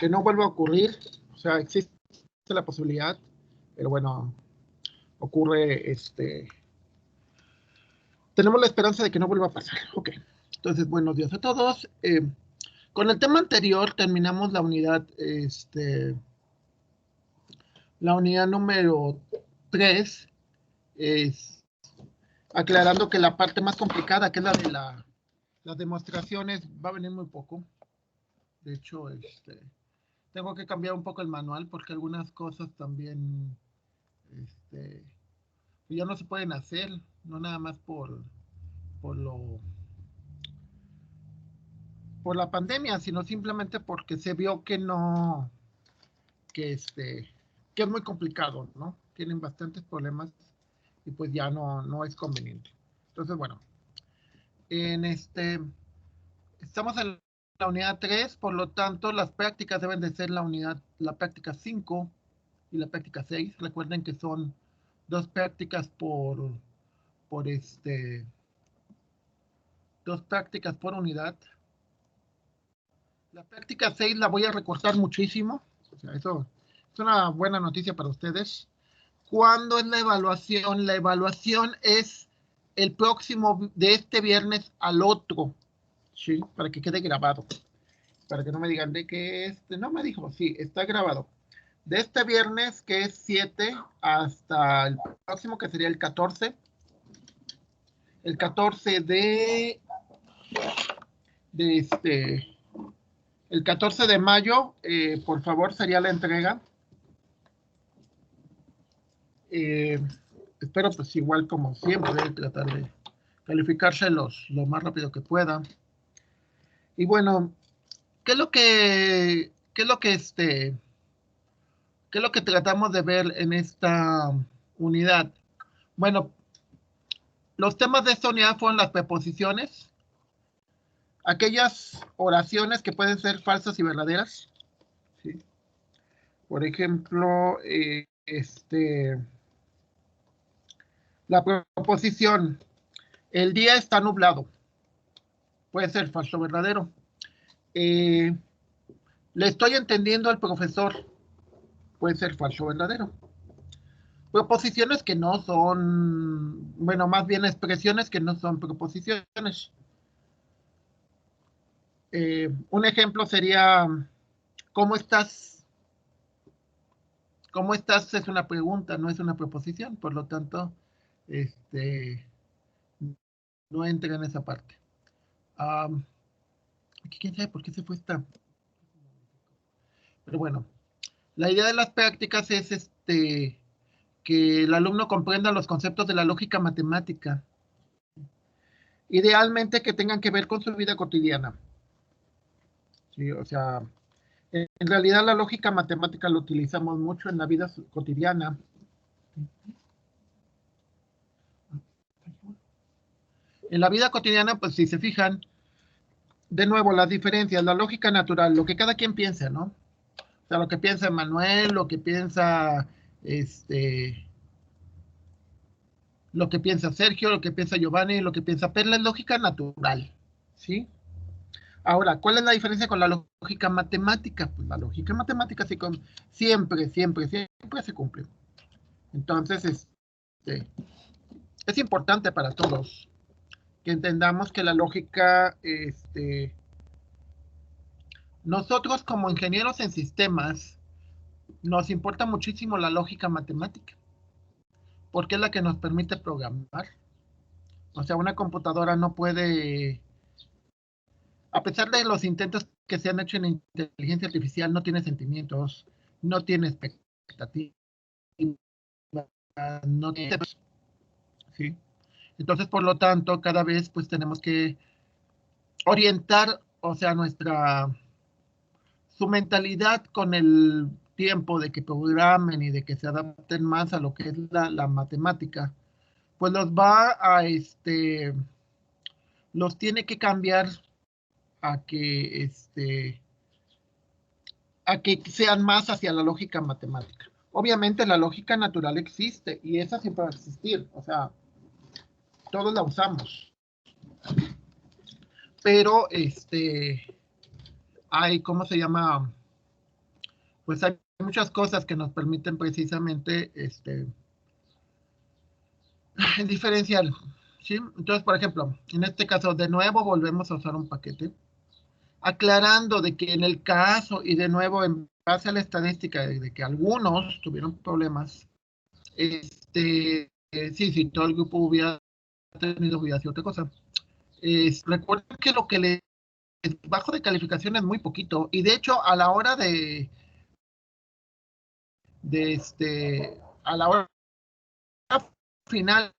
que no vuelva a ocurrir. O sea, existe la posibilidad, pero bueno, ocurre, tenemos la esperanza de que no vuelva a pasar. Ok, entonces, buenos días a todos. Con el tema anterior terminamos la unidad, número 3, aclarando que la parte más complicada, que es la de las demostraciones, va a venir muy poco. De hecho, tengo que cambiar un poco el manual porque algunas cosas también ya no se pueden hacer, no nada más por la pandemia, sino simplemente porque se vio que no, que es muy complicado, ¿no? Tienen bastantes problemas y pues ya no es conveniente. Entonces, bueno, estamos en la unidad 3, por lo tanto, las prácticas deben de ser la práctica 5 y la práctica 6. Recuerden que son 2 prácticas por 2 prácticas por unidad. La práctica 6 la voy a recortar muchísimo. O sea, eso es una buena noticia para ustedes. ¿Cuándo es la evaluación? La evaluación es el próximo, de este viernes al otro, ¿sí? Para que quede grabado. Para que no me digan de que no me dijo, sí, está grabado. De este viernes, que es 7, hasta el próximo, que sería el 14. El 14 el 14 de mayo, por favor, sería la entrega. Espero, pues, igual como siempre, tratar de calificárselos lo más rápido que pueda. Y bueno, ¿qué es lo que tratamos de ver en esta unidad? Bueno, los temas de esta unidad fueron las preposiciones, aquellas oraciones que pueden ser falsas y verdaderas, ¿sí? Por ejemplo, la proposición, el día está nublado, puede ser falso o verdadero. Le estoy entendiendo al profesor, puede ser falso o verdadero. Proposiciones que no son, bueno, más bien expresiones que no son proposiciones. Un ejemplo sería, ¿cómo estás? ¿Cómo estás? Es una pregunta, no es una proposición, por lo tanto, no entra en esa parte. ¿Quién sabe por qué se fue esta? Pero bueno, la idea de las prácticas es que el alumno comprenda los conceptos de la lógica matemática. Idealmente que tengan que ver con su vida cotidiana. Sí, o sea, en realidad la lógica matemática la utilizamos mucho en la vida cotidiana. En la vida cotidiana, pues si se fijan, de nuevo las diferencias, la lógica natural, lo que cada quien piensa, ¿no? O sea, lo que piensa Manuel, lo que piensa lo que piensa Sergio, lo que piensa Giovanni, lo que piensa Perla, es lógica natural, ¿sí? Ahora, ¿cuál es la diferencia con la lógica matemática? Pues la lógica matemática siempre se cumple. Entonces, es importante para todos que entendamos que la lógica, nosotros como ingenieros en sistemas, nos importa muchísimo la lógica matemática, porque es la que nos permite programar. O sea, una computadora no puede, a pesar de los intentos que se han hecho en inteligencia artificial, no tiene sentimientos, no tiene expectativas, no tiene, ¿sí? Entonces, por lo tanto, cada vez pues tenemos que orientar, o sea, su mentalidad con el tiempo de que programen y de que se adapten más a lo que es la matemática, pues los tiene que cambiar a que, sean más hacia la lógica matemática. Obviamente la lógica natural existe y esa siempre va a existir, o sea, todos la usamos. Pero, hay, ¿cómo se llama? pues hay muchas cosas que nos permiten precisamente diferenciar, ¿sí? Entonces, por ejemplo, en este caso, de nuevo volvemos a usar un paquete, aclarando de que en el caso, y de nuevo en base a la estadística de que algunos tuvieron problemas, sí, si todo el grupo hubiera tenido, hubiera sido otra cosa. Recuerden que lo que le bajo de calificación es muy poquito, y de hecho a la hora a la hora final,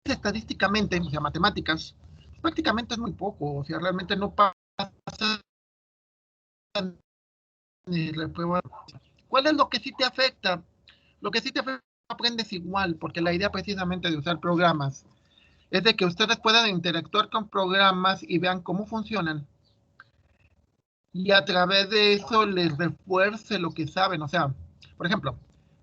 estadísticamente, o sea, matemáticas, prácticamente es muy poco, o sea, realmente no pasa ni reprueba. ¿Cuál es lo que sí te afecta? Lo que sí te afecta, aprendes igual, porque la idea precisamente de usar programas es de que ustedes puedan interactuar con programas y vean cómo funcionan, y a través de eso les refuerce lo que saben. O sea, por ejemplo,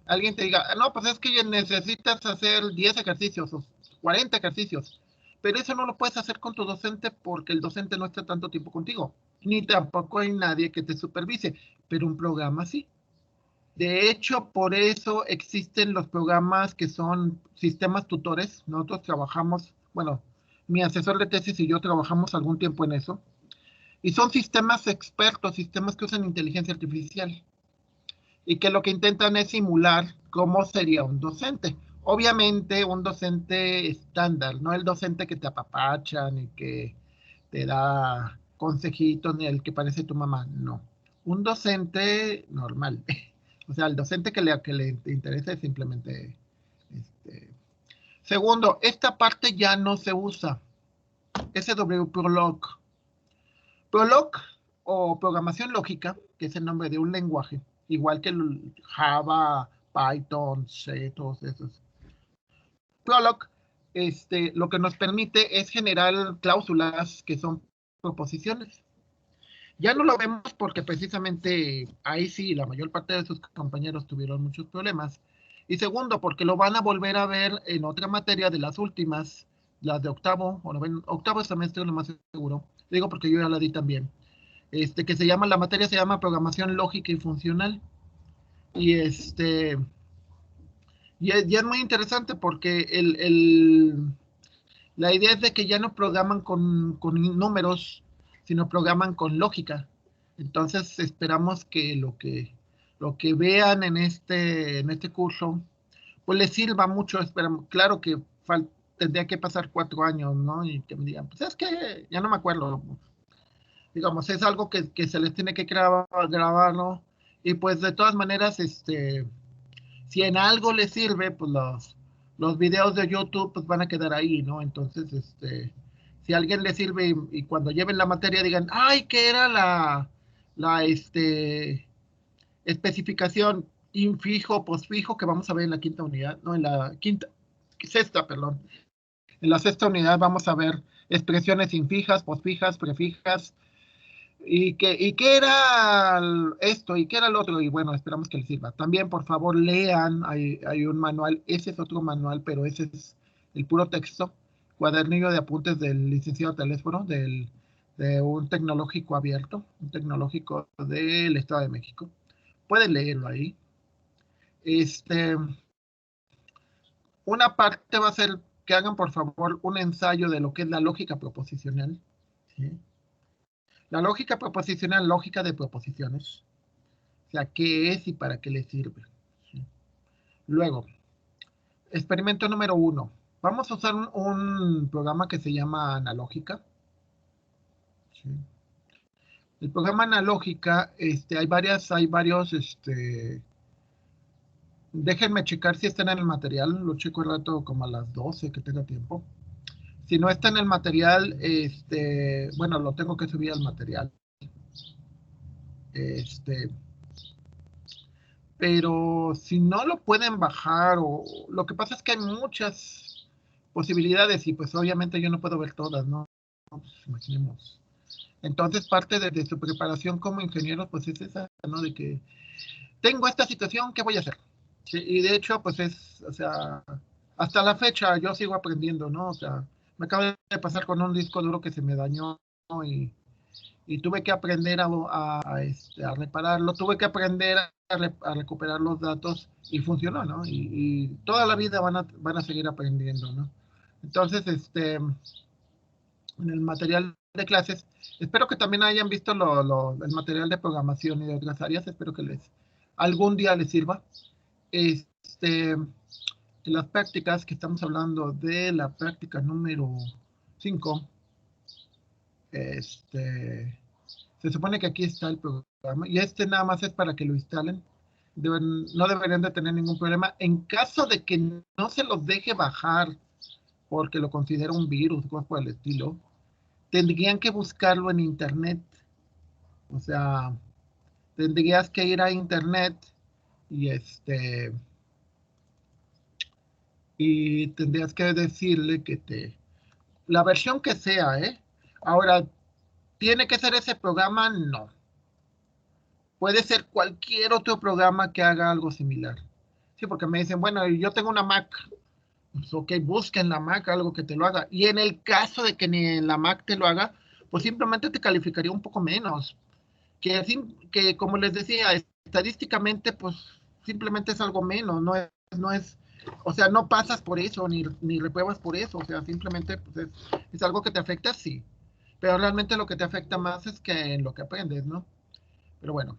alguien te diga, no, pues es que necesitas hacer 10 ejercicios o 40 ejercicios, pero eso no lo puedes hacer con tu docente porque el docente no está tanto tiempo contigo, ni tampoco hay nadie que te supervise, pero un programa sí. De hecho, por eso existen los programas que son sistemas tutores. Nosotros trabajamos, bueno, mi asesor de tesis y yo trabajamos algún tiempo en eso. Y son sistemas expertos, sistemas que usan inteligencia artificial y que lo que intentan es simular cómo sería un docente. Obviamente un docente estándar, no el docente que te apapacha, ni que te da consejitos, ni el que parece tu mamá, no. Un docente normal. O sea, el docente que le interesa es simplemente... Segundo, esta parte ya no se usa. SW-Prolog. Prolog o programación lógica, que es el nombre de un lenguaje, igual que el Java, Python, C, todos esos. Prolog, lo que nos permite es generar cláusulas que son proposiciones. Ya no lo vemos porque precisamente ahí sí, la mayor parte de sus compañeros tuvieron muchos problemas. Y segundo, porque lo van a volver a ver en otra materia de las últimas, las de octavo o noveno, octavo semestre, lo más seguro. Digo porque yo ya la di también. Que se llama, la materia se llama programación lógica y funcional. Y y es muy interesante porque la idea es de que ya no programan con números, sino programan con lógica. Entonces esperamos que lo que vean en este curso, pues les sirva mucho. Esperamos, claro que tendría que pasar 4 años, ¿no? Y que me digan, pues es que ya no me acuerdo. Digamos, es algo que se les tiene que grabar, ¿no? Y pues de todas maneras, si en algo les sirve, pues los videos de YouTube pues van a quedar ahí, ¿no? Entonces, si a alguien le sirve y cuando lleven la materia digan, ay, ¿qué era la especificación infijo, posfijo que vamos a ver en la quinta unidad, no, en la sexta, perdón. En la sexta unidad vamos a ver expresiones infijas, posfijas, prefijas, y qué era esto y qué era lo otro, y bueno, esperamos que les sirva. También, por favor, lean, hay un manual, ese es otro manual, pero ese es el puro texto, cuadernillo de apuntes del licenciado Telésforo, de un tecnológico abierto, un tecnológico del Estado de México. Pueden leerlo ahí. Una parte va a ser que hagan, por favor, un ensayo de lo que es la lógica proposicional, ¿sí? La lógica proposicional, lógica de proposiciones. O sea, ¿qué es y para qué le sirve? ¿Sí? Luego, experimento número 1. Vamos a usar un programa que se llama Analógica. ¿Sí? El programa Analógica, hay varios, déjenme checar si están en el material, lo checo el rato como a las 12 que tenga tiempo. Si no está en el material, bueno, lo tengo que subir al material. Pero si no lo pueden bajar, o lo que pasa es que hay muchas posibilidades y pues obviamente yo no puedo ver todas, ¿no? Pues, imaginemos. Entonces parte de su preparación como ingeniero pues es esa, ¿no? De que tengo esta situación, ¿qué voy a hacer? Sí, y de hecho pues o sea, hasta la fecha yo sigo aprendiendo, ¿no? O sea, me acaba de pasar con un disco duro que se me dañó, ¿no? y tuve que aprender a repararlo, tuve que aprender a recuperar los datos y funcionó, ¿no? Y toda la vida van a seguir aprendiendo, ¿no? Entonces, en el material de clases, espero que también hayan visto el material de programación y de otras áreas, espero que algún día les sirva. En las prácticas que estamos hablando de la práctica número 5, se supone que aquí está el programa y nada más es para que lo instalen. No deberían de tener ningún problema. En caso de que no se los deje bajar porque lo considera un virus o cosas por el estilo, tendrían que buscarlo en internet. O sea, tendrías que ir a internet y y tendrías que decirle la versión que sea, ¿eh? Ahora, ¿tiene que ser ese programa? No. Puede ser cualquier otro programa que haga algo similar. Sí, porque me dicen, bueno, yo tengo una Mac. Pues, ok, busca en la Mac algo que te lo haga. Y en el caso de que ni en la Mac te lo haga, pues simplemente te calificaría un poco menos. Que como les decía, estadísticamente, pues simplemente es algo menos, no es, o sea, no pasas por eso, ni repruebas por eso, o sea, simplemente pues es algo que te afecta, sí, pero realmente lo que te afecta más es que en lo que aprendes, ¿no? Pero bueno,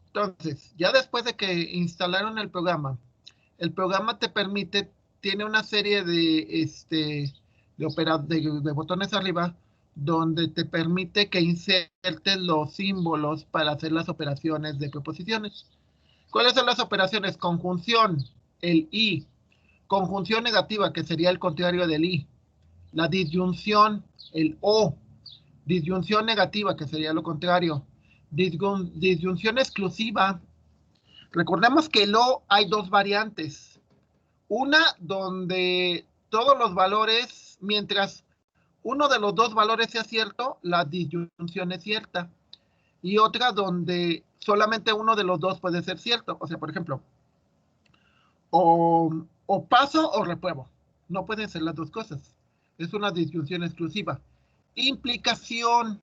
entonces, ya después de que instalaron el programa te permite, tiene una serie de botones arriba donde te permite que insertes los símbolos para hacer las operaciones de preposiciones. ¿Cuáles son las operaciones? Conjunción, el i. Conjunción negativa, que sería el contrario del i. La disyunción, el o. Disyunción negativa, que sería lo contrario. Disyunción exclusiva. Recordemos que el o hay dos variantes. Una donde todos los valores, mientras uno de los dos valores sea cierto, la disyunción es cierta. Y otra donde solamente uno de los dos puede ser cierto. O sea, por ejemplo, o paso o repruebo. No pueden ser las dos cosas. Es una disyunción exclusiva. Implicación,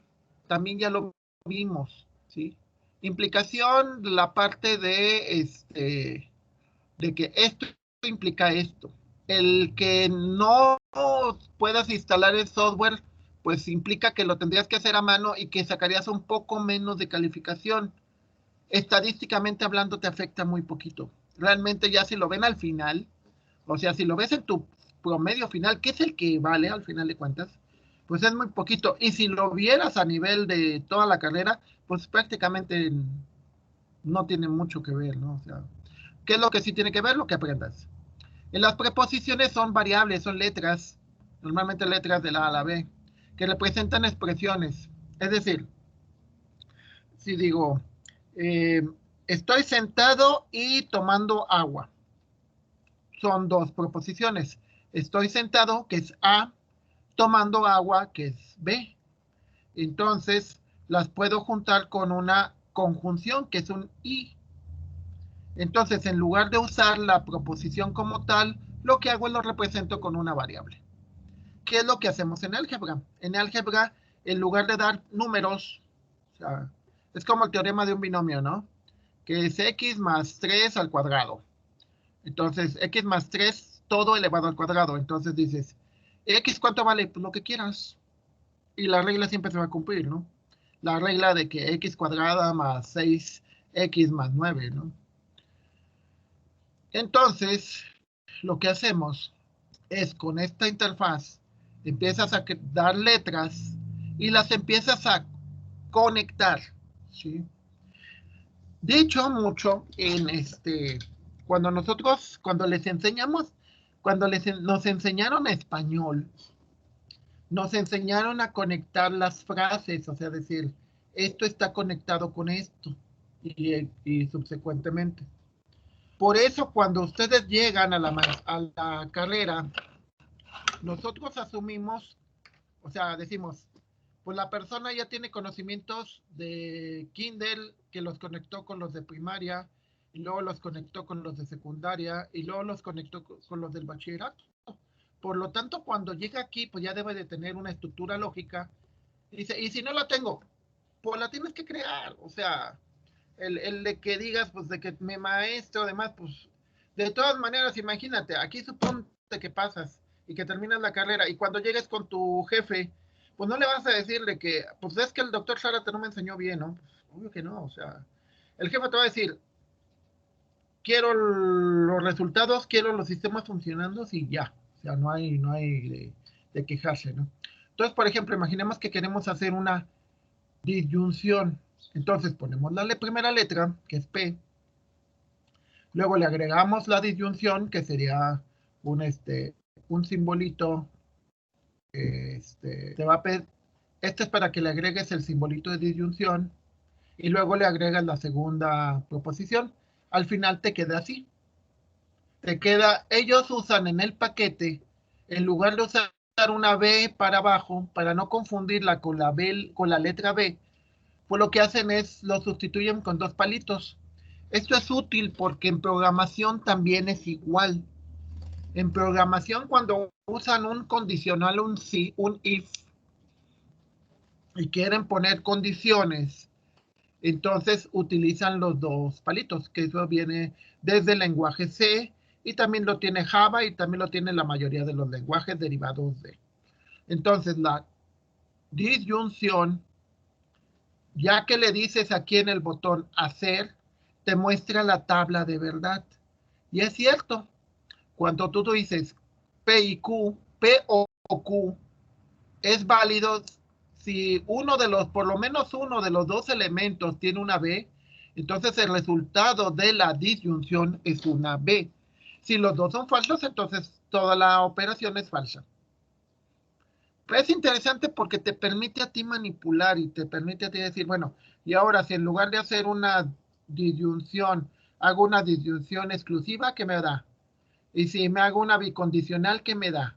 también ya lo vimos, ¿sí? Implicación, la parte de que esto implica esto. El que no puedas instalar el software, pues implica que lo tendrías que hacer a mano y que sacarías un poco menos de calificación. Estadísticamente hablando, te afecta muy poquito. Realmente ya si lo ven al final, o sea, si lo ves en tu promedio final, que es el que vale al final de cuentas, pues es muy poquito. Y si lo vieras a nivel de toda la carrera, pues prácticamente no tiene mucho que ver, ¿no? O sea, ¿qué es lo que sí tiene que ver? Lo que aprendas. En las preposiciones son variables, son letras, normalmente letras de la A a la B, que representan expresiones. Es decir, si digo, estoy sentado y tomando agua, son dos preposiciones. Estoy sentado, que es A, tomando agua, que es B. Entonces, las puedo juntar con una conjunción, que es un I. Entonces, en lugar de usar la proposición como tal, lo que hago es lo represento con una variable. ¿Qué es lo que hacemos en álgebra? En álgebra, en lugar de dar números, o sea, es como el teorema de un binomio, ¿no? Que es x más 3 al cuadrado. Entonces, x más 3, todo elevado al cuadrado. Entonces dices, ¿x cuánto vale? Pues lo que quieras. Y la regla siempre se va a cumplir, ¿no? La regla de que x cuadrada más 6x más 9, ¿no? Entonces, lo que hacemos es con esta interfaz, empiezas a dar letras y las empiezas a conectar, ¿sí? De hecho, mucho en cuando les enseñamos, nos enseñaron español, nos enseñaron a conectar las frases, o sea, decir, esto está conectado con esto, y subsecuentemente. Por eso, cuando ustedes llegan a la carrera, nosotros asumimos, o sea, decimos, pues la persona ya tiene conocimientos de Kindle, que los conectó con los de primaria, y luego los conectó con los de secundaria, y luego los conectó con los del bachillerato. Por lo tanto, cuando llega aquí, pues ya debe de tener una estructura lógica. Y dice, ¿y si no la tengo? pues la tienes que crear. O sea, el de que digas, pues de que mi maestro, además, pues, de todas maneras, imagínate, aquí suponte que pasas y que terminas la carrera y cuando llegues con tu jefe, pues no le vas a decirle que, pues es que el doctor Zárate no me enseñó bien, ¿no? Pues, obvio que no, o sea, el jefe te va a decir, quiero los resultados, quiero los sistemas funcionando y ya. O sea, no hay de quejarse, ¿no? Entonces, por ejemplo, imaginemos que queremos hacer una disyunción. Entonces ponemos la primera letra, que es P. Luego le agregamos la disyunción, que sería un simbolito. Te va a pedir, este es para que le agregues el simbolito de disyunción. Y luego le agregas la segunda proposición. Al final te queda así. Te queda, ellos usan en el paquete, en lugar de usar una B para abajo, para no confundirla con la B, con la letra B, pues lo que hacen es lo sustituyen con dos palitos. Esto es útil porque en programación también es igual. En programación, cuando usan un condicional, un si, un if, y quieren poner condiciones, entonces utilizan los dos palitos, que eso viene desde el lenguaje C, y también lo tiene Java, y también lo tiene la mayoría de los lenguajes derivados de. Entonces, la disyunción, ya que le dices aquí en el botón hacer, te muestra la tabla de verdad. Y es cierto, cuando tú dices P y Q, P o Q, es válido si uno de los, por lo menos uno de los dos elementos tiene una B, entonces el resultado de la disyunción es una B. Si los dos son falsos, entonces toda la operación es falsa. Es interesante porque te permite a ti manipular y te permite a ti decir, bueno, y ahora si en lugar de hacer una disyunción, hago una disyunción exclusiva, ¿qué me da? Y si me hago una bicondicional, ¿qué me da?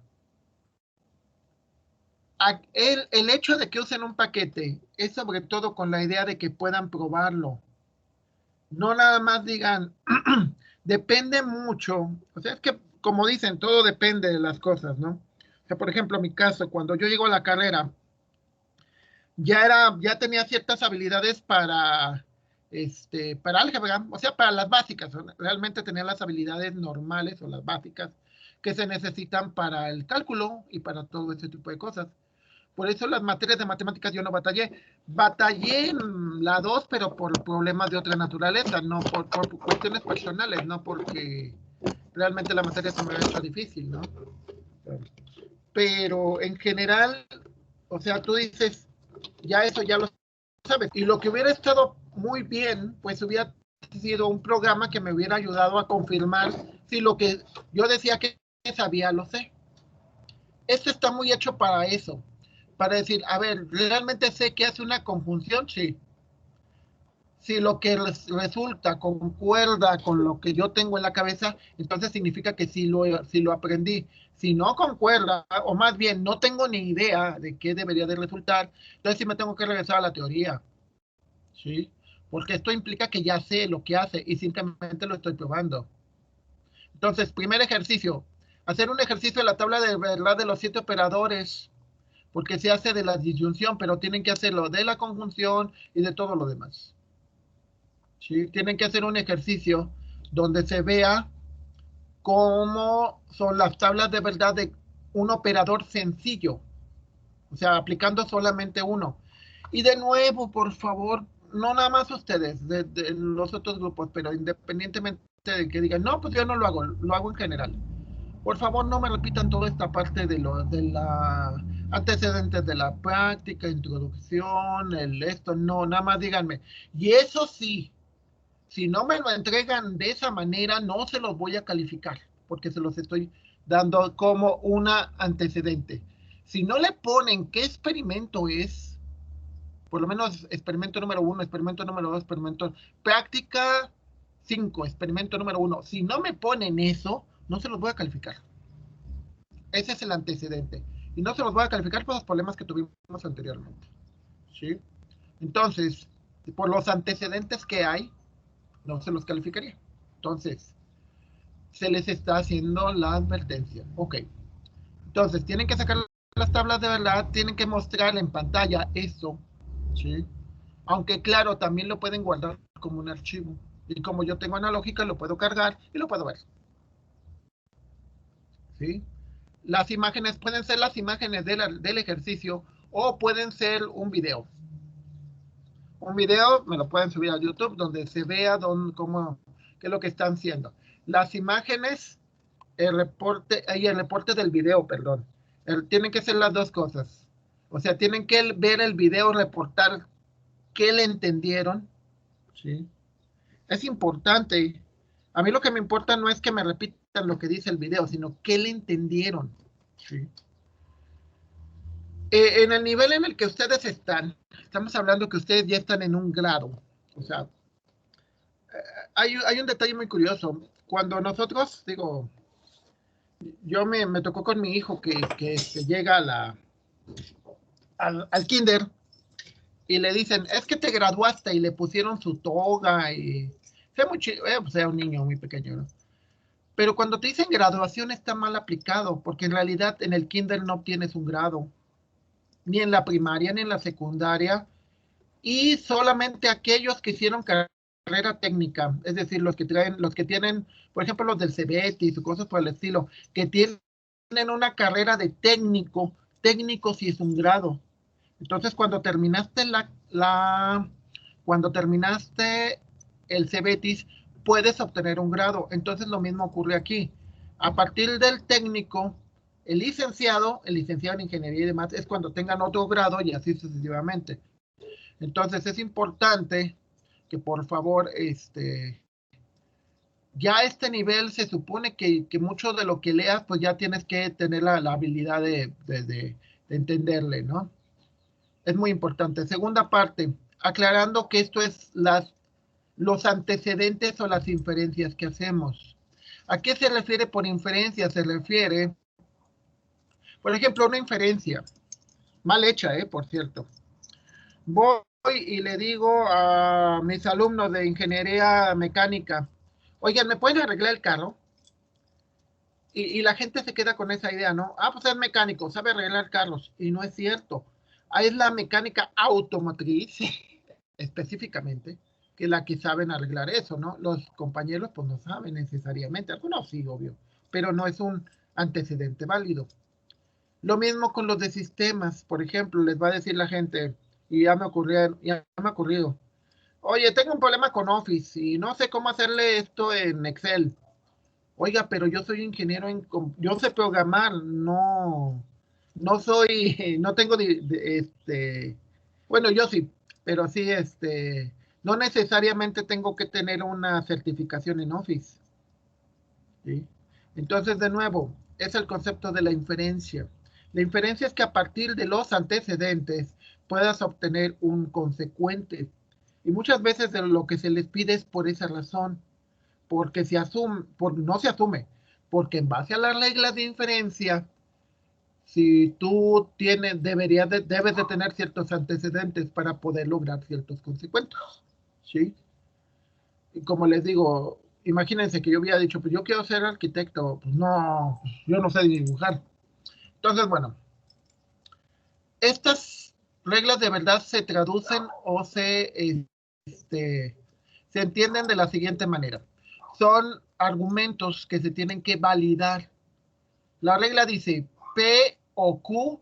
El hecho de que usen un paquete es sobre todo con la idea de que puedan probarlo. No nada más digan, depende mucho. O sea, es que como dicen, todo depende de las cosas, ¿no? O sea, por ejemplo, en mi caso, cuando yo llego a la carrera, ya tenía ciertas habilidades para álgebra, o sea, para las básicas. Realmente tenía las habilidades normales o las básicas que se necesitan para el cálculo y para todo ese tipo de cosas. Por eso las materias de matemáticas yo no batallé. Batallé en la 2, pero por problemas de otra naturaleza, no por cuestiones personales, no porque realmente la materia se me había hecho difícil, ¿no? Pero en general, o sea, tú dices, ya eso ya lo sabes. Y lo que hubiera estado muy bien, pues hubiera sido un programa que me hubiera ayudado a confirmar si lo que yo decía que sabía, lo sé. Esto está muy hecho para eso. Para decir, a ver, ¿realmente sé que hace una conjunción? Sí. Si lo que resulta concuerda con lo que yo tengo en la cabeza, entonces significa que sí lo aprendí. Si no concuerda, o más bien no tengo ni idea de qué debería de resultar, entonces sí me tengo que regresar a la teoría. ¿Sí? Porque esto implica que ya sé lo que hace y simplemente lo estoy probando. Entonces, primer ejercicio, hacer un ejercicio de la tabla de verdad de los 7 operadores, porque se hace de la disyunción, pero tienen que hacerlo de la conjunción y de todo lo demás. ¿Sí? Tienen que hacer un ejercicio donde se vea cómo son las tablas de verdad de un operador sencillo, o sea, aplicando solamente uno. Y de nuevo, por favor, no nada más ustedes, de los otros grupos, pero independientemente de que digan, no, pues yo no lo hago en general. Por favor, no me repitan toda esta parte de la antecedentes de la práctica, introducción, esto, no, nada más díganme. Y eso sí, si no me lo entregan de esa manera, no se los voy a calificar, porque se los estoy dando como una antecedente. Si no le ponen qué experimento es, por lo menos experimento número 1, experimento número 2, experimento, práctica 5, experimento número 1. Si no me ponen eso, no se los voy a calificar. Ese es el antecedente. Y no se los voy a calificar por los problemas que tuvimos anteriormente. ¿Sí? Entonces, por los antecedentes que hay, no se los calificaría. Entonces, se les está haciendo la advertencia. Ok. Entonces, tienen que sacar las tablas de verdad, tienen que mostrar en pantalla eso. ¿Sí? Aunque claro, también lo pueden guardar como un archivo. Y como yo tengo analógica, lo puedo cargar y lo puedo ver. ¿Sí? Las imágenes pueden ser las imágenes del ejercicio o pueden ser un video. Un video me lo pueden subir a YouTube donde se vea qué es lo que están haciendo. Las imágenes, el reporte del video, perdón. Tienen que ser las dos cosas. O sea, tienen que ver el video, reportar qué le entendieron. ¿Sí? Es importante. A mí lo que me importa no es que me repitan lo que dice el video, sino qué le entendieron. ¿Sí? En el nivel en el que ustedes están, estamos hablando que ustedes ya están en un grado. O sea, hay un detalle muy curioso. Cuando nosotros, digo, yo me tocó con mi hijo que se llega al kinder y le dicen, es que te graduaste y le pusieron su toga y pues era un niño muy pequeño, ¿no? Pero cuando te dicen graduación está mal aplicado, porque en realidad en el kinder no obtienes un grado, ni en la primaria, ni en la secundaria, y solamente aquellos que hicieron carrera técnica, es decir, los que tienen, por ejemplo, los del CEBETIS o cosas por el estilo, que tienen una carrera de técnico sí es un grado. Entonces, cuando terminaste el CEBETIS, puedes obtener un grado. Entonces, lo mismo ocurre aquí. A partir del técnico, el licenciado en ingeniería y demás, es cuando tengan otro grado y así sucesivamente. Entonces, es importante que por favor, ya a este nivel se supone que mucho de lo que leas, pues ya tienes que tener la habilidad de entenderle, ¿no? Es muy importante. Segunda parte, aclarando que esto es los antecedentes o las inferencias que hacemos. ¿A qué se refiere por inferencia? Se refiere, por ejemplo, una inferencia, mal hecha, por cierto. Voy y le digo a mis alumnos de ingeniería mecánica, oigan, ¿me pueden arreglar el carro? Y la gente se queda con esa idea, ¿no? Ah, pues es mecánico, sabe arreglar carros. Y no es cierto. Ahí es la mecánica automotriz, específicamente, que es la que saben arreglar eso, ¿no? Los compañeros, pues no saben necesariamente. Algunos sí, obvio, pero no es un antecedente válido. Lo mismo con los de sistemas. Por ejemplo, les va a decir la gente, y ya me ha ocurrido. Oye, tengo un problema con Office y no sé cómo hacerle esto en Excel. Oiga, pero yo soy ingeniero yo sé programar, no soy, no tengo, bueno, yo sí, pero sí, no necesariamente tengo que tener una certificación en Office, ¿sí? Entonces, de nuevo, es el concepto de la inferencia. La inferencia es que a partir de los antecedentes puedas obtener un consecuente. Y muchas veces de lo que se les pide es por esa razón, porque no se asume, porque en base a las reglas de inferencia, si tú debes de tener ciertos antecedentes para poder lograr ciertos consecuentes, ¿sí? Y como les digo, imagínense que yo hubiera dicho, pues yo quiero ser arquitecto, pues no, yo no sé dibujar. Entonces, bueno, estas reglas de verdad se traducen o se entienden de la siguiente manera. Son argumentos que se tienen que validar. La regla dice P o Q.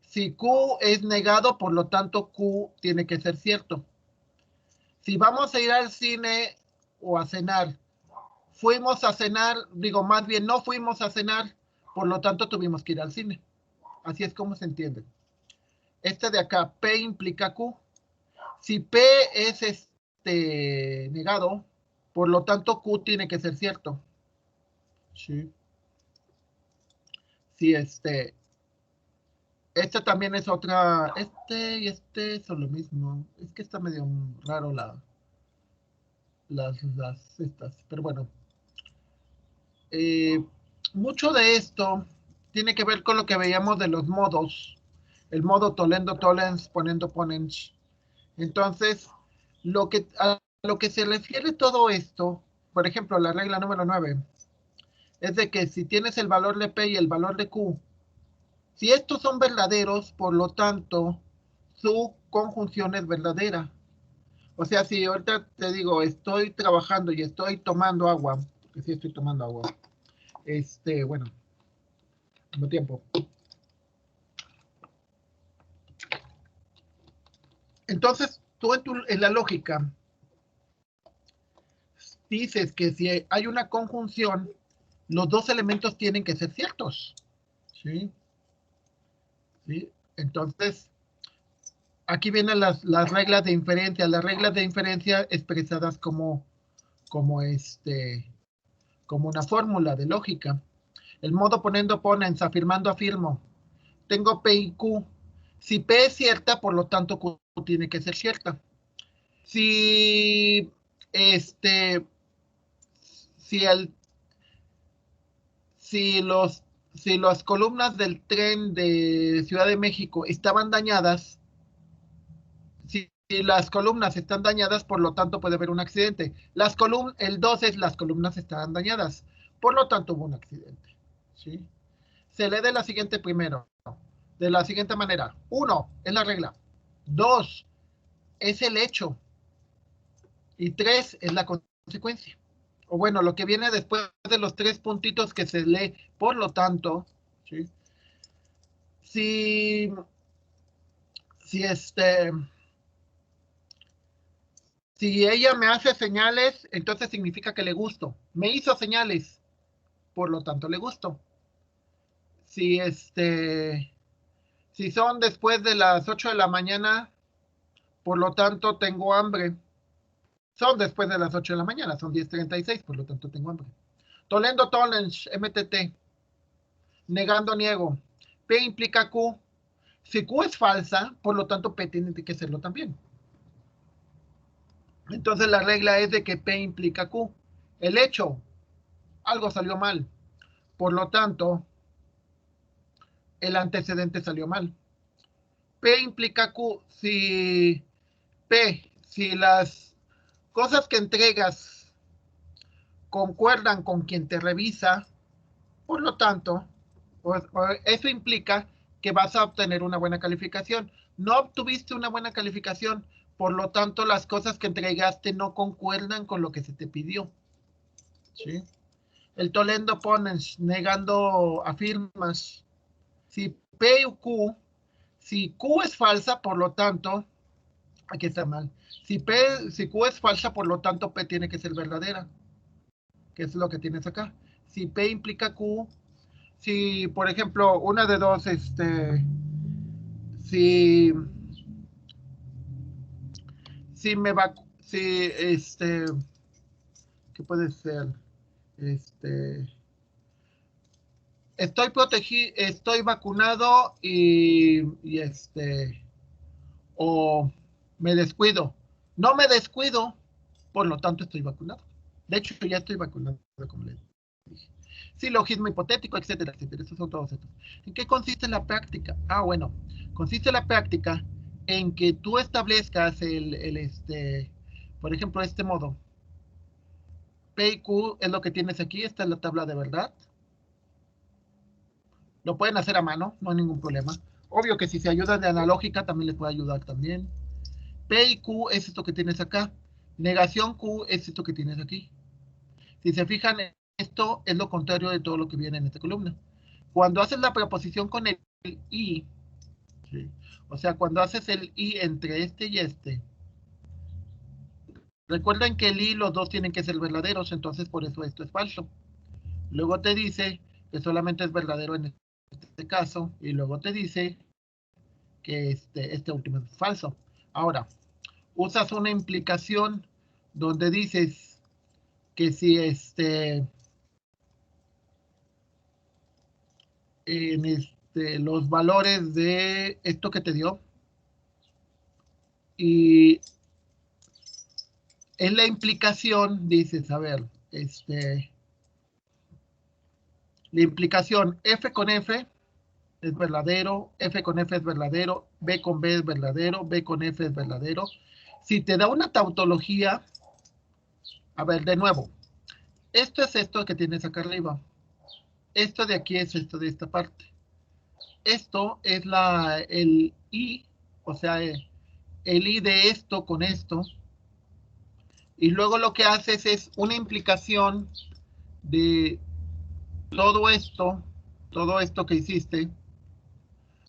Si Q es negado, por lo tanto Q tiene que ser cierto. Si vamos a ir al cine o a cenar, fuimos a cenar, digo, más bien no fuimos a cenar, por lo tanto tuvimos que ir al cine. Así es como se entiende. Este de acá, P implica Q. Si P es negado, por lo tanto Q tiene que ser cierto. Sí. Sí, este también es otra, y este son lo mismo. Es que está medio raro estas, pero bueno. Eh, Mucho de esto tiene que ver con lo que veíamos de los modos. El modo tolendo, tollens, ponendo, ponens. Entonces, a lo que se refiere todo esto, por ejemplo, la regla número 9, es de que si tienes el valor de P y el valor de Q, si estos son verdaderos, por lo tanto, su conjunción es verdadera. O sea, si ahorita te digo, estoy trabajando y estoy tomando agua, porque sí estoy tomando agua, bueno, no tiempo. Entonces, tú en la lógica dices que si hay una conjunción, los dos elementos tienen que ser ciertos. ¿Sí? ¿Sí? Entonces, aquí vienen las reglas de inferencia. Las reglas de inferencia expresadas como, como una fórmula de lógica. El modo poniendo ponens, afirmando afirmo. Tengo P y Q. Si P es cierta, por lo tanto Q tiene que ser cierta. Si este, si el, si los, si las columnas del tren de Ciudad de México estaban dañadas, si las columnas están dañadas, por lo tanto puede haber un accidente. El 2 es las columnas estaban dañadas, por lo tanto hubo un accidente. ¿Sí? Se lee de la siguiente primero, de la siguiente manera. 1 es la regla. 2 es el hecho. Y 3 es la consecuencia. O bueno, lo que viene después de los 3 puntitos que se lee. Por lo tanto, ¿sí? Si, si si ella me hace señales, entonces significa que le gusto. Me hizo señales, por lo tanto le gusto. Si si son después de las 8 de la mañana, por lo tanto tengo hambre. Son después de las 8 de la mañana, son 10:36, por lo tanto tengo hambre. Tolendo Tollens, MTT. Negando niego. P implica Q. Si Q es falsa, por lo tanto P tiene que serlo también. Entonces la regla es de que P implica Q. El hecho, algo salió mal. Por lo tanto, el antecedente salió mal. P implica Q. Si las cosas que entregas concuerdan con quien te revisa, por lo tanto, eso implica que vas a obtener una buena calificación. No obtuviste una buena calificación, por lo tanto, las cosas que entregaste no concuerdan con lo que se te pidió. ¿Sí? El tolendo pones, negando afirmas. Si P o Q, si Q es falsa, por lo tanto, aquí está mal. Si Q es falsa, por lo tanto, P tiene que ser verdadera, que es lo que tienes acá. Si P implica Q, si, por ejemplo, una de dos, si, si me va, si, ¿qué puede ser? Este, estoy protegido, estoy vacunado o me descuido. No me descuido, por lo tanto estoy vacunado. De hecho, ya estoy vacunado, como le dije. Silogismo hipotético, etcétera, etcétera. Esos son todos estos. ¿En qué consiste la práctica? Ah, bueno, consiste la práctica en que tú establezcas por ejemplo, este modo. P y Q es lo que tienes aquí, esta es la tabla de verdad. Lo pueden hacer a mano, no hay ningún problema. Obvio que si se ayudan de analógica también les puede ayudar también. P y Q es esto que tienes acá. Negación Q es esto que tienes aquí. Si se fijan, esto es lo contrario de todo lo que viene en esta columna. Cuando haces la preposición con el I, ¿sí? O sea, cuando haces el I entre este y este, recuerden que el I los dos tienen que ser verdaderos, entonces por eso esto es falso. Luego te dice que solamente es verdadero en este caso, y luego te dice que este último es falso. Ahora, usas una implicación donde dices que si los valores de esto que te dio, y en la implicación dices, a ver, la implicación F con F es verdadero, F con F es verdadero, B con B es verdadero, B con F es verdadero. Si te da una tautología, a ver, de nuevo, esto es esto que tienes acá arriba. Esto de aquí es esto de esta parte. Esto es el I, o sea, el I de esto con esto, Y luego lo que haces es una implicación de todo esto que hiciste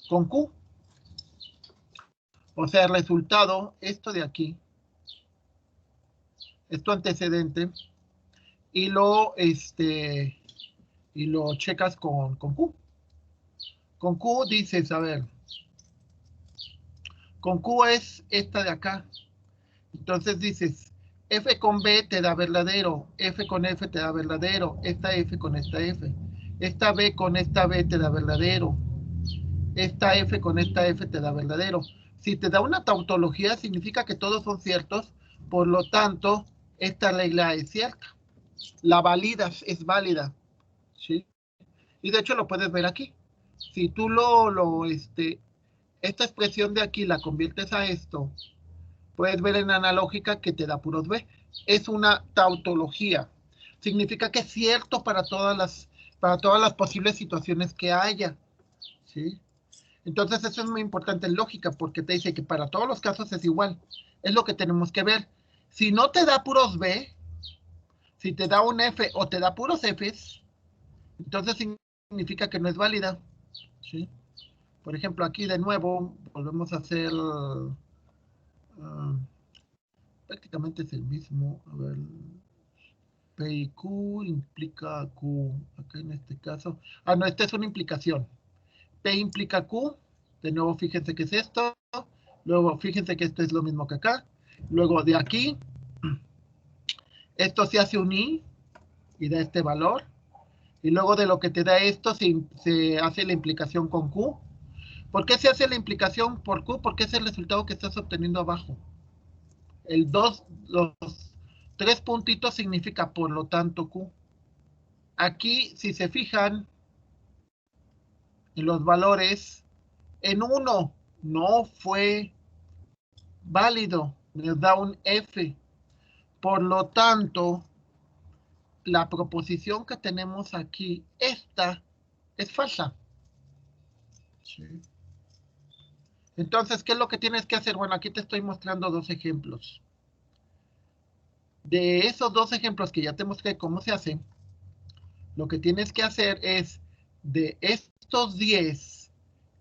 con Q. O sea, el resultado, esto de aquí, es tu antecedente, y lo checas con Q. Con Q dices, a ver, con Q es esta de acá. Entonces dices, F con B te da verdadero, F con F te da verdadero, esta F con esta F, esta B con esta B te da verdadero, esta F con esta F te da verdadero. Si te da una tautología, significa que todos son ciertos, por lo tanto, esta regla es cierta. La validas, es válida, ¿sí? Y de hecho lo puedes ver aquí. Si tú esta expresión de aquí la conviertes a esto, puedes ver en analógica que te da puros B. Es una tautología. Significa que es cierto para todas las posibles situaciones que haya, ¿sí? Entonces eso es muy importante en lógica, porque te dice que para todos los casos es igual. Es lo que tenemos que ver. Si no te da puros B, si te da un F o te da puros Fs, entonces significa que no es válida, ¿sí? Por ejemplo, aquí de nuevo volvemos a hacer prácticamente es el mismo. A ver, P y Q implica Q. Acá en este caso. No, esta es una implicación. P implica Q. De nuevo, fíjense que es esto. Luego, fíjense que esto es lo mismo que acá. Luego, de aquí, esto se hace un I y da este valor. Y luego de lo que te da esto, se hace la implicación con Q. ¿Por qué se hace la implicación por Q? Porque es el resultado que estás obteniendo abajo. Los 3 puntitos significa por lo tanto Q. Aquí, si se fijan en los valores, en uno no fue válido, nos da un F. Por lo tanto, la proposición que tenemos aquí, esta, es falsa. Sí. Entonces, ¿qué es lo que tienes que hacer? Bueno, aquí te estoy mostrando 2 ejemplos. De esos 2 ejemplos que ya te mostré cómo se hace, lo que tienes que hacer es, de estos 10,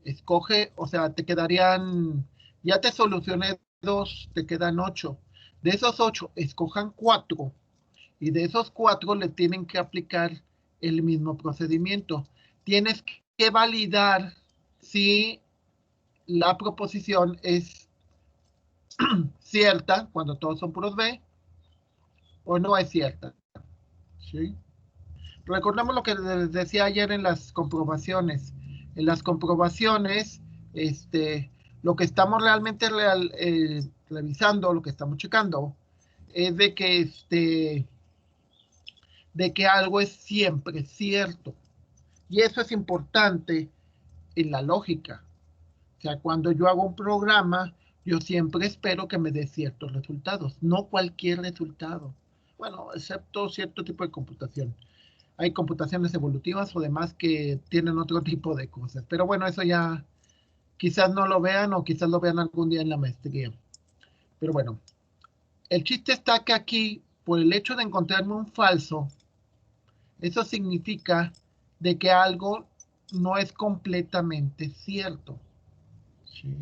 escoge, o sea, te quedarían, ya te solucioné 2, te quedan 8. De esos 8, escojan 4. Y de esos 4 le tienen que aplicar el mismo procedimiento. Tienes que validar si la proposición es cierta, cuando todos son puros B, o no es cierta. ¿Sí? Recordemos lo que les decía ayer en las comprobaciones. En las comprobaciones, lo que estamos realmente revisando, lo que estamos checando, es de que algo es siempre cierto. Y eso es importante en la lógica. O sea, cuando yo hago un programa, yo siempre espero que me dé ciertos resultados, no cualquier resultado. Bueno, excepto cierto tipo de computación. Hay computaciones evolutivas o demás que tienen otro tipo de cosas. Pero bueno, eso ya quizás no lo vean o quizás lo vean algún día en la maestría. Pero bueno, el chiste está que aquí, por el hecho de encontrarme un falso, eso significa de que algo no es completamente cierto. ¿Sí?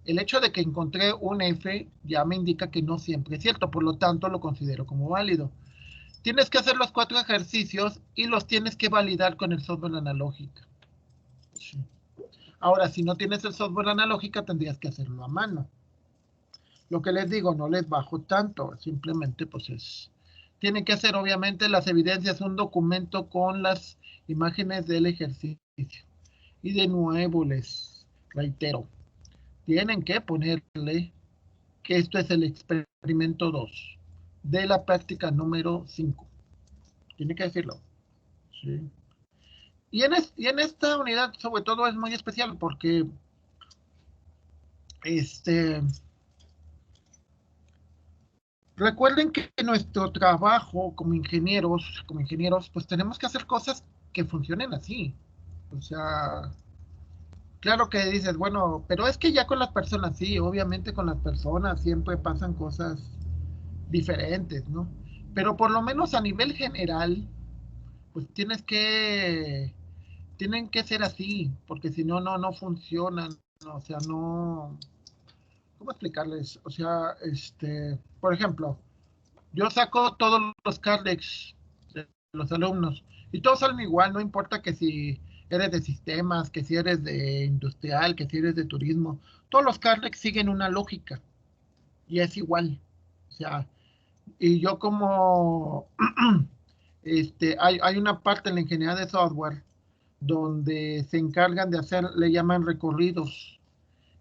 El hecho de que encontré un F ya me indica que no siempre es cierto, por lo tanto lo considero como válido. Tienes que hacer los 4 ejercicios y los tienes que validar con el software analógica. Sí. Ahora, si no tienes el software analógica, tendrías que hacerlo a mano. Lo que les digo, no les bajo tanto, simplemente pues tienen que hacer obviamente las evidencias, un documento con las imágenes del ejercicio. Y de nuevo les reitero, tienen que ponerle que esto es el experimento 2 de la práctica número 5. Tiene que decirlo. Sí. Y en esta unidad, sobre todo, es muy especial porque recuerden que nuestro trabajo como ingenieros, pues tenemos que hacer cosas que funcionen así. O sea, claro que dices, bueno, pero es que ya con las personas, sí, obviamente con las personas siempre pasan cosas diferentes, ¿no? Pero por lo menos a nivel general, pues tienen que ser así, porque si no, no funcionan, ¿no? O sea, no, ¿cómo explicarles? O sea, por ejemplo, yo saco todos los CARDEX de los alumnos y todos salen igual, no importa que si eres de sistemas, que si eres de industrial, que si eres de turismo, todos los CARDEX siguen una lógica y es igual. O sea, y yo como hay una parte en la ingeniería de software donde se encargan de hacer, le llaman recorridos,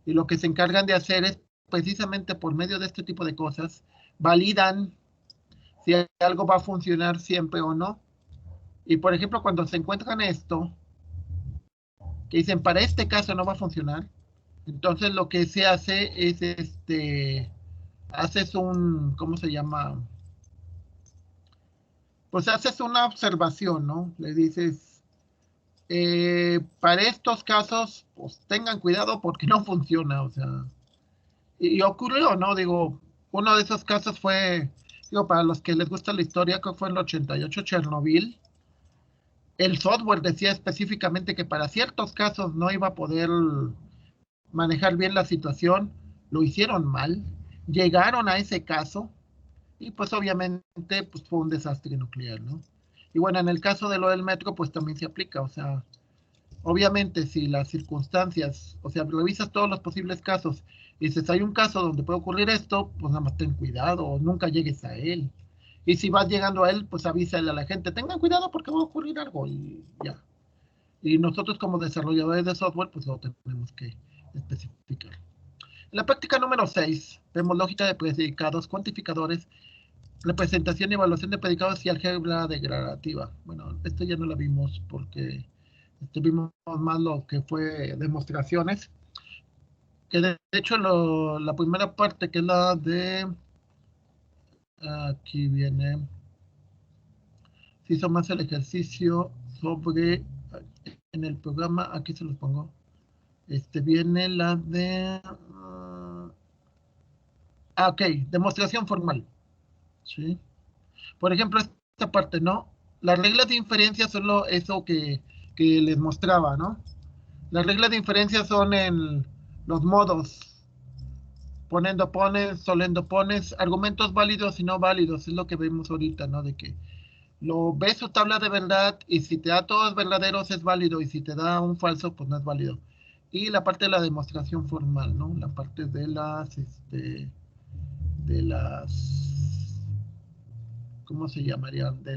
y lo que se encargan de hacer es precisamente por medio de este tipo de cosas, validan si algo va a funcionar siempre o no. Y por ejemplo, cuando se encuentran esto, que dicen, para este caso no va a funcionar, entonces lo que se hace es, haces un, ¿cómo se llama? Pues haces una observación, ¿no? Le dices, para estos casos, pues tengan cuidado porque no funciona, o sea, y ocurrió, ¿no? Digo, uno de esos casos fue, digo, para los que les gusta la historia, que fue en el 88 Chernobyl. El software decía específicamente que para ciertos casos no iba a poder manejar bien la situación, lo hicieron mal, llegaron a ese caso y pues obviamente pues fue un desastre nuclear, ¿no? Y bueno, en el caso de lo del metro pues también se aplica, o sea, obviamente si las circunstancias, o sea, revisas todos los posibles casos y dices, hay un caso donde puede ocurrir esto, pues nada más ten cuidado, nunca llegues a él. Y si vas llegando a él, pues avísale a la gente, tengan cuidado porque va a ocurrir algo y ya. Y nosotros como desarrolladores de software, pues lo tenemos que especificar. En la práctica número 6, vemos lógica de predicados, cuantificadores, representación y evaluación de predicados y álgebra declarativa. Bueno, esto ya no la vimos porque vimos más lo que fue demostraciones. Que de hecho la primera parte, que es la de... Aquí viene... Se hizo más el ejercicio sobre... En el programa, aquí se los pongo. Viene la de... ok, demostración formal. ¿Sí? Por ejemplo, esta parte, ¿no? Las reglas de inferencia son eso que les mostraba, ¿no? Las reglas de inferencia son en los modos. Poniendo pones, solendo pones, argumentos válidos y no válidos. Es lo que vemos ahorita, ¿no? De que lo ves su tabla de verdad y si te da todos verdaderos es válido y si te da un falso, pues no es válido. Y la parte de la demostración formal, ¿no? La parte de las, ¿cómo se llamarían? De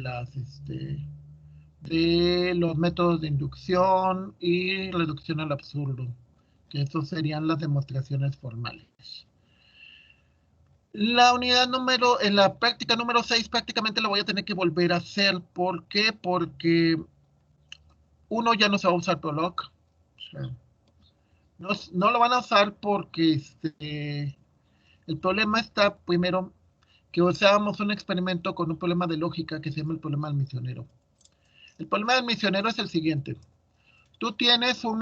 los métodos de inducción y reducción al absurdo, que estos serían las demostraciones formales. En la práctica número 6 prácticamente la voy a tener que volver a hacer. ¿Por qué? Porque uno ya no se va a usar Prolog. O sea, no lo van a usar porque el problema está primero que usábamos un experimento con un problema de lógica que se llama el problema del misionero. El problema del misionero es el siguiente. Tú tienes un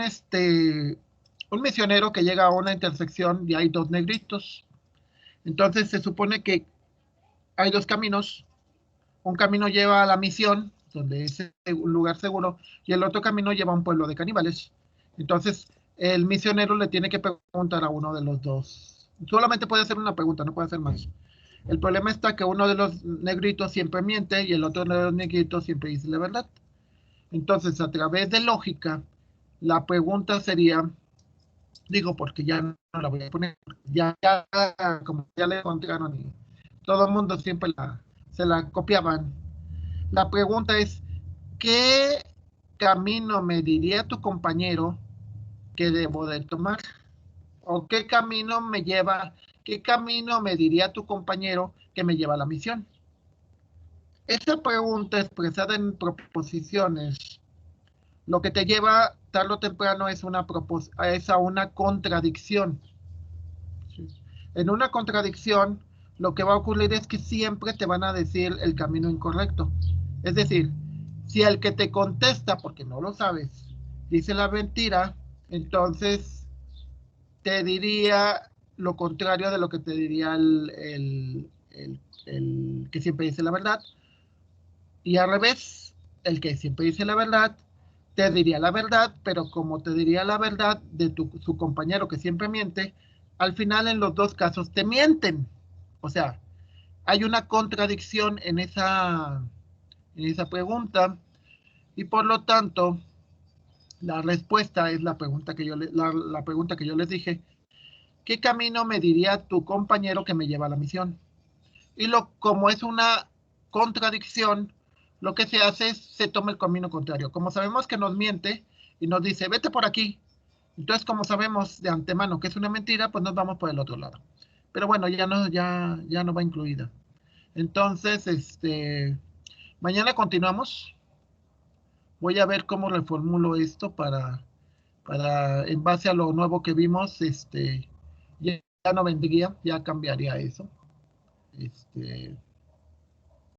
misionero que llega a una intersección y hay dos negritos. Entonces se supone que hay dos caminos. Un camino lleva a la misión, donde es un lugar seguro, y el otro camino lleva a un pueblo de caníbales. Entonces el misionero le tiene que preguntar a uno de los dos. Solamente puede hacer una pregunta, no puede hacer más. El problema está que uno de los negritos siempre miente y el otro de los negritos siempre dice la verdad. Entonces, a través de lógica, la pregunta sería, digo porque ya no la voy a poner, ya como ya le encontraron y todo el mundo siempre se la copiaban. La pregunta es, ¿qué camino me diría tu compañero que debo de tomar? ¿O qué camino me diría tu compañero que me lleva a la misión? Esta pregunta expresada en proposiciones, lo que te lleva tarde o temprano es a una contradicción. En una contradicción, lo que va a ocurrir es que siempre te van a decir el camino incorrecto. Es decir, si el que te contesta, porque no lo sabes, dice la mentira, entonces te diría lo contrario de lo que te diría el que siempre dice la verdad, y al revés, el que siempre dice la verdad te diría la verdad, pero como te diría la verdad de su compañero que siempre miente, al final en los dos casos te mienten. O sea, hay una contradicción en esa pregunta, y por lo tanto la respuesta es la pregunta que la pregunta que yo les dije: ¿qué camino me diría tu compañero que me lleva a la misión? Y como es una contradicción, lo que se hace es se toma el camino contrario. Como sabemos que nos miente y nos dice, vete por aquí. Entonces, como sabemos de antemano que es una mentira, pues nos vamos por el otro lado. Pero bueno, ya no va incluida. Entonces, mañana continuamos. Voy a ver cómo reformulo esto en base a lo nuevo que vimos, ya no vendría, ya cambiaría eso.